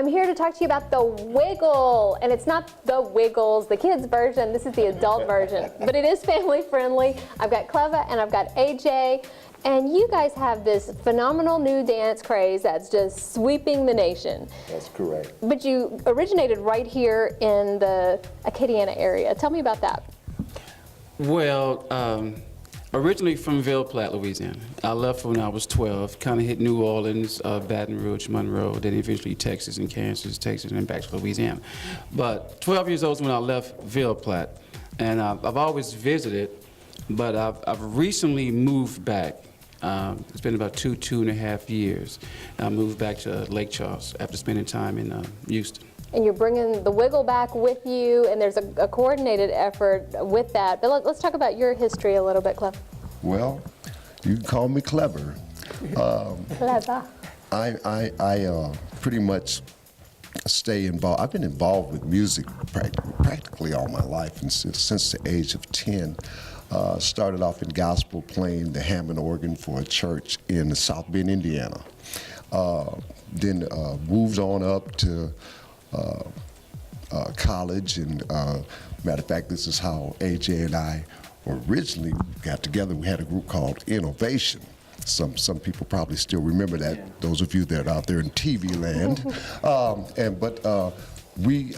I'm here to talk to you about the Wiggle, and it's not the Wiggles, the kids version. This is the adult version, but it is family friendly. I've got Cleva and I've got AJ, and you guys have this phenomenal new dance craze that's just sweeping the nation. That's correct. But you originated right here in the Acadiana area. Tell me about that. Well, originally from Ville Platte, Louisiana. I left when I was 12, kind of hit New Orleans, Baton Rouge, Monroe, then eventually Texas and Kansas, Texas, and then back to Louisiana. But 12 years old is when I left Ville Platte, and I've always visited, but I've recently moved back. It's been about two and a half years. I moved back to Lake Charles after spending time in Houston. And you're bringing the Wiggle back with you, and there's a coordinated effort with that. But let's talk about your history a little bit, Cleva. Well, you can call me clever. Cleva. I pretty much stay involved. I've been involved with music practically all my life, and since the age of 10. Started off in gospel, playing the Hammond organ for a church in South Bend, Indiana. Then moved on up to college, and matter of fact, this is how AJ and I originally got together. We had a group called Innovation. Some people probably still remember that, yeah. Those of you that are out there in TV land. We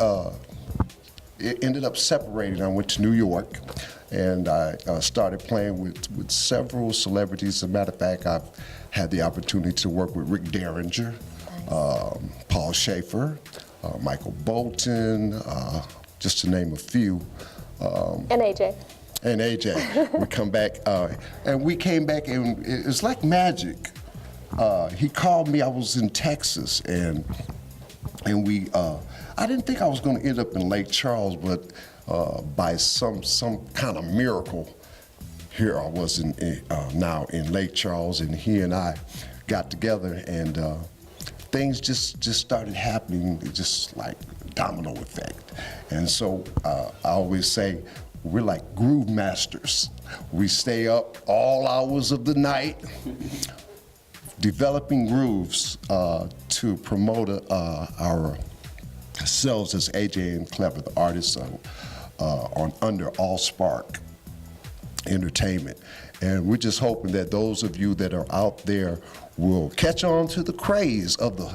ended up separating. I went to New York, and I started playing with several celebrities. As a matter of fact, I've had the opportunity to work with Rick Derringer, Paul Schaefer, Michael Bolton, just to name a few. And AJ. And AJ. We come back, and we came back, and it's like magic. He called me. I was in Texas, and we. I didn't think I was going to end up in Lake Charles, but by some kind of miracle, here I was now in Lake Charles, and he and I got together, and things just started happening, just like domino effect. And so I always say we're like groove masters. We stay up all hours of the night developing grooves to promote ourselves as AJ and Cleva, the artists under Allspark Entertainment. And we're just hoping that those of you that are out there will catch on to the craze of the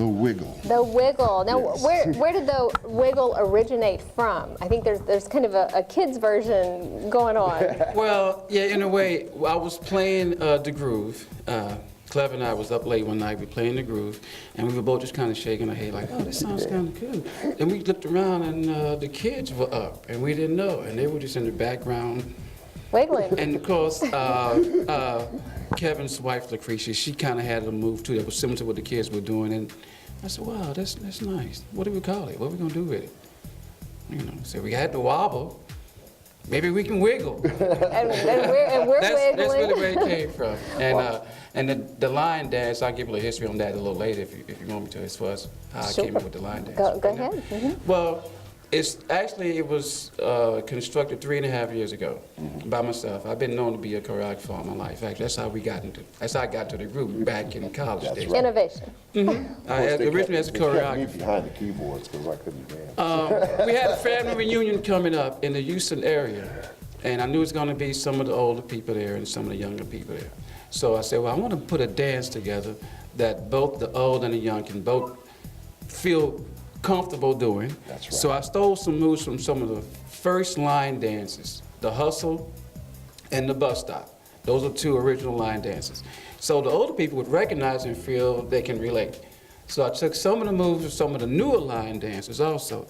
Wiggle. The Wiggle. Now, yes. where did the Wiggle originate from? I think there's kind of a kid's version going on. Well, yeah, in a way, I was playing the groove. Cleva and I was up late one night, we playing the groove, and we were both just kind of shaking our head like, oh, this sounds kind of cool. And we looked around, and the kids were up, and we didn't know, and they were just in the background. Wiggling. And of course, Kevin's wife, Lucretia, she kind of had a move too that was similar to what the kids were doing, and I said, wow, that's nice. What do we call it? What are we gonna do with it? You know, so we had to wobble. Maybe we can wiggle. and we're wiggling. That's really where it came from. And the line dance, I'll give you a history on that a little later if you want me to, as far as how I came up with the line dance. Go ahead. Mm-hmm. Well, it was constructed 3.5 years ago by myself. I've been known to be a choreographer all my life. Actually, that's how I got to the group back in college days. Right. Innovation. Mm-hmm. Originally as a choreographer. They kept me behind the keyboards because I couldn't dance. We had a family reunion coming up in the Houston area, and I knew it was going to be some of the older people there and some of the younger people there. So I said, well, I want to put a dance together that both the old and the young can both feel comfortable doing. That's right. So I stole some moves from some of the first line dances, the hustle and the bus stop. Those are two original line dances. So the older people would recognize and feel they can relate. So I took some of the moves of some of the newer line dances also.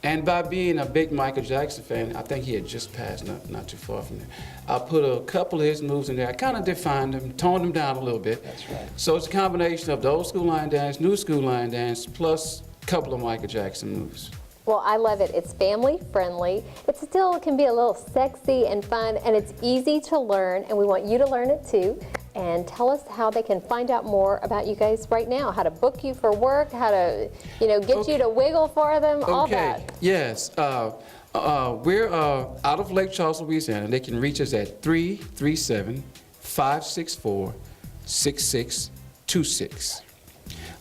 And by being a big Michael Jackson fan, I think he had just passed not too far from there. I put a couple of his moves in there. I kind of defined them, toned them down a little bit. That's right. So it's a combination of the old school line dance, new school line dance, plus a couple of Michael Jackson moves. Well, I love it. It's family friendly. It still can be a little sexy and fun, and it's easy to learn, and we want you to learn it too. And tell us how they can find out more about you guys right now, how to book you for work, how to, get you to wiggle for them, all that. Yes. We're out of Lake Charles, Louisiana. They can reach us at 337-564-6626.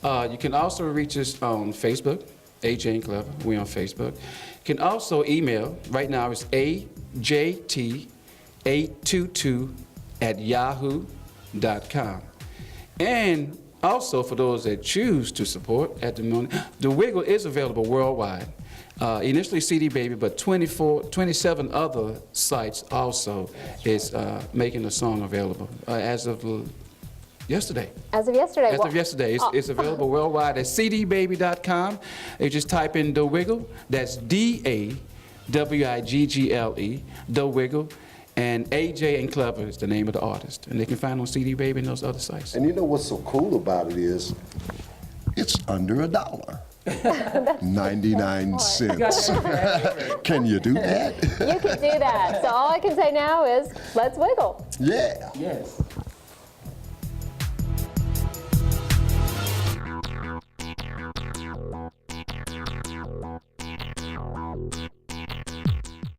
You can also reach us on Facebook, AJ and Clever. We're on Facebook. You can also email. Right now it's AJT822@yahoo.com. And also, for those that choose to support at the moment, The Wiggle is available worldwide. Initially CD Baby, but 27 other sites also is making the song available as of yesterday. As of yesterday. As of yesterday, it's available worldwide at cdbaby.com. You just type in The Wiggle. That's DAWIGGLE, The Wiggle. And AJ and Clever is the name of the artist. And they can find on CD Baby and those other sites. And you know what's so cool about it is, it's under $1. 99 cents. Can you do that? You can do that. So all I can say now is, let's wiggle. Yeah. Yes.